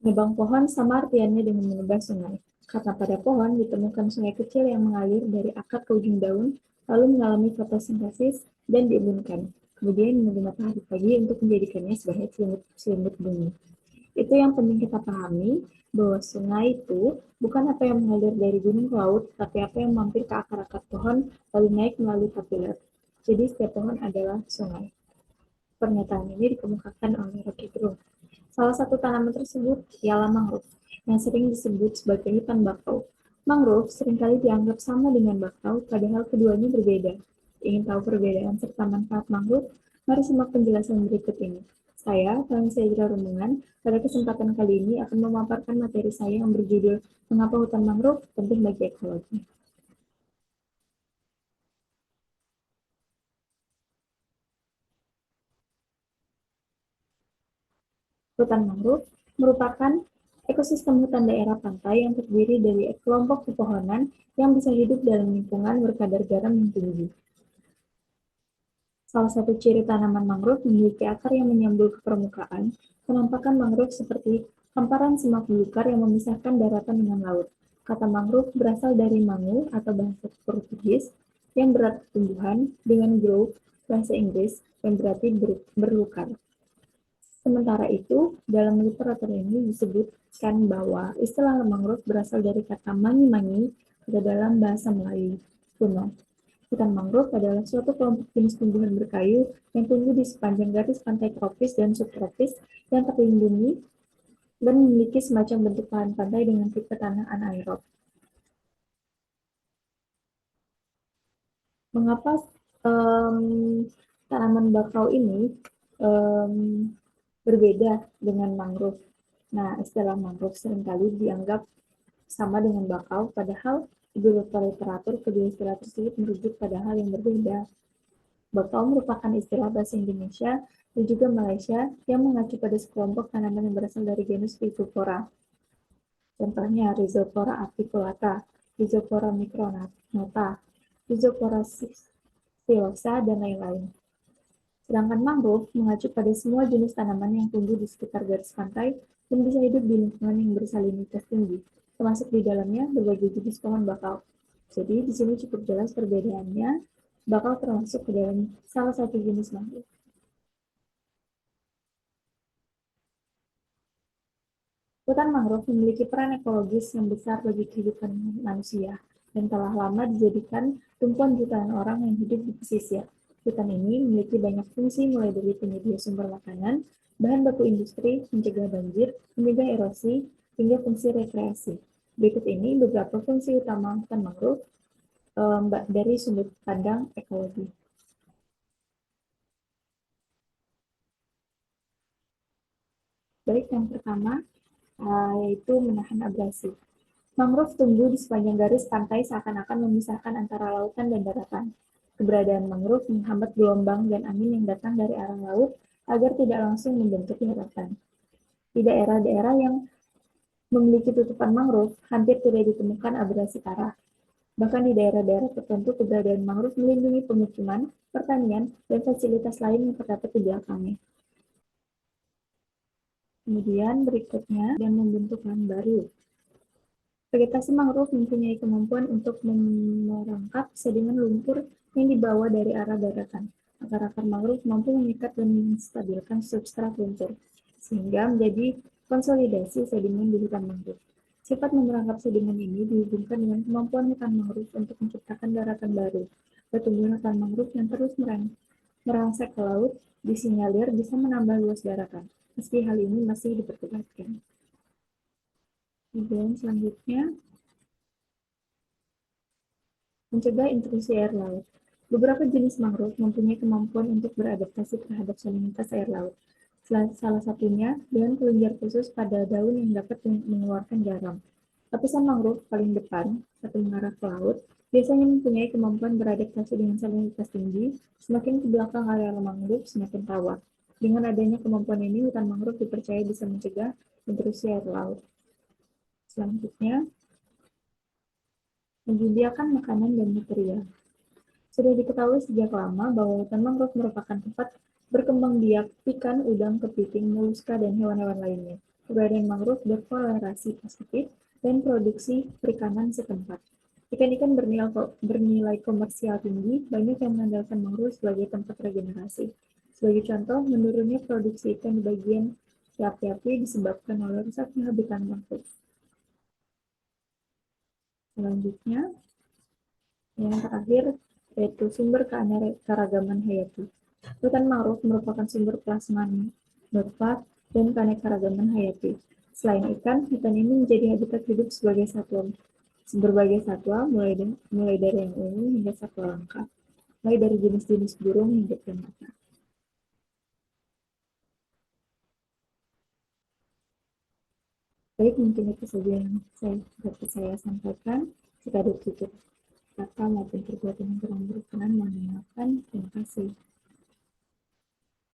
Nebang pohon sama artiannya dengan menebang sungai. Karena pada pohon ditemukan sungai kecil yang mengalir dari akar ke ujung daun, lalu mengalami fotosintesis dan diembunkan. Kemudian menunggu matahari pagi untuk menjadikannya sebagai selimut bumi. Itu yang penting kita pahami, bahwa sungai itu bukan apa yang mengalir dari gunung ke laut, tapi apa yang mampir ke akar-akar pohon, lalu naik melalui kapiler. Jadi setiap pohon adalah sungai. Pernyataan ini dikemukakan oleh Rocky Gerung. Salah satu tanaman tersebut ialah mangrove, yang sering disebut sebagai hutan bakau. Mangrove seringkali dianggap sama dengan bakau, padahal keduanya berbeda. Ingin tahu perbedaan serta manfaat mangrove? Mari simak penjelasan berikut ini. Saya, Tansya Rumungan, pada kesempatan kali ini akan memaparkan materi saya yang berjudul Mengapa Hutan Mangrove Penting bagi Ekologi. Hutan mangrove merupakan ekosistem hutan daerah pantai yang terdiri dari kelompok pepohonan yang bisa hidup dalam lingkungan berkadar garam yang tinggi. Salah satu ciri tanaman mangrove memiliki akar yang menyambul ke permukaan. Penampakan mangrove seperti hamparan semak belukar yang memisahkan daratan dengan laut. Kata mangrove berasal dari mangu atau bahasa Portugis yang berarti tumbuhan dengan grove bahasa Inggris yang berarti berlukar. Sementara itu, dalam literatur ini disebutkan bahwa istilah mangrove berasal dari kata mangi-mangi pada dalam bahasa Melayu kuno. Hutan mangrove adalah suatu kelompok jenis tumbuhan berkayu yang tumbuh di sepanjang garis pantai tropis dan subtropis yang terlindungi dan memiliki semacam bentuk lahan pantai dengan tipe tanah anaerob. Mengapa um, tanaman bakau ini um, berbeda dengan mangrove? Nah, istilah mangrove seringkali dianggap sama dengan bakau, padahal di beberapa literatur kedua istilah tersebut merujuk pada hal yang berbeda. Bakau merupakan istilah bahasa Indonesia dan juga Malaysia yang mengacu pada sekelompok tanaman yang berasal dari genus Rhizopora. Contohnya Rhizopora articulata, Rhizopora micronata, Rhizopora silosa, dan lain-lain. Sedangkan mangrove mengacu pada semua jenis tanaman yang tumbuh di sekitar garis pantai dan bisa hidup di lingkungan yang bersalinitas tinggi, termasuk di dalamnya berbagai jenis pohon bakau. Jadi di sini cukup jelas perbedaannya, bakau termasuk ke dalam salah satu jenis mangrove. Hutan mangrove memiliki peran ekologis yang besar bagi kehidupan manusia dan telah lama dijadikan tumpuan jutaan orang yang hidup di pesisir. Hutan ini memiliki banyak fungsi mulai dari penyedia sumber makanan, bahan baku industri, mencegah banjir, mencegah erosi, hingga fungsi rekreasi. Berikut ini beberapa fungsi utama hutan mangrove dari sudut pandang ekologi. Baik, yang pertama yaitu menahan abrasi. Mangrove tumbuh di sepanjang garis pantai seakan-akan memisahkan antara lautan dan daratan. Keberadaan mangrove menghambat gelombang dan angin yang datang dari arah laut agar tidak langsung membentuk daratan. Di daerah-daerah yang memiliki tutupan mangrove, hampir tidak ditemukan abrasi parah. Bahkan di daerah-daerah tertentu, keberadaan mangrove melindungi pemukiman, pertanian, dan fasilitas lain yang terdapat di belakangnya. Kemudian berikutnya, dan membentuk lahan baru. Vegetasi mangrove mempunyai kemampuan untuk merangkap sedimen lumpur yang dibawa dari arah daratan. Akar-akar mangrove mampu mengikat dan menstabilkan substrat lumpur, sehingga menjadi konsolidasi sedimen di hutan mangrove. Sifat memerangkap sedimen ini dihubungkan dengan kemampuan hutan mangrove untuk menciptakan daratan baru. Pertumbuhan hutan mangrove yang terus merangsek ke laut disinyalir bisa menambah luas daratan, meski hal ini masih diperdebatkan. Kemudian selanjutnya, mencegah intrusi air laut. Beberapa jenis mangrove mempunyai kemampuan untuk beradaptasi terhadap salinitas air laut. Salah satunya dengan kelenjar khusus pada daun yang dapat mengeluarkan garam. Lapisan mangrove paling depan atau mengarah ke laut biasanya mempunyai kemampuan beradaptasi dengan salinitas tinggi. Semakin ke belakang area mangrove semakin rawa. Dengan adanya kemampuan ini, hutan mangrove dipercaya bisa mencegah intrusi air laut. Selanjutnya, menyediakan makanan dan material. Sudah diketahui sejak lama bahwa hutan mangrove merupakan tempat berkembang biak ikan, udang, kepiting, moluska, dan hewan-hewan lainnya. keberadaan mangrove berkolerasi positif, dan produksi perikanan setempat. Ikan-ikan bernilai komersial tinggi banyak yang mengandalkan mangrove sebagai tempat regenerasi. Sebagai contoh, menurunnya produksi ikan di bagian api-api disebabkan oleh rusaknya habitat mangrove. Selanjutnya, yang terakhir, yaitu sumber keanekaragaman hayati. Hutan mangrove merupakan sumber plasma dan keanekaragaman hayati. Selain ikan, hutan ini menjadi habitat hidup sebagai satwa. Berbagai satwa, mulai dari yang umum hingga satwa langka, mulai dari jenis-jenis burung hingga primata. Baik, mungkin itu saja yang dapat saya sampaikan. Jika ada tutur kata maupun perbuatan yang kurang berkenan, mohon dimaafkan. Terima kasih.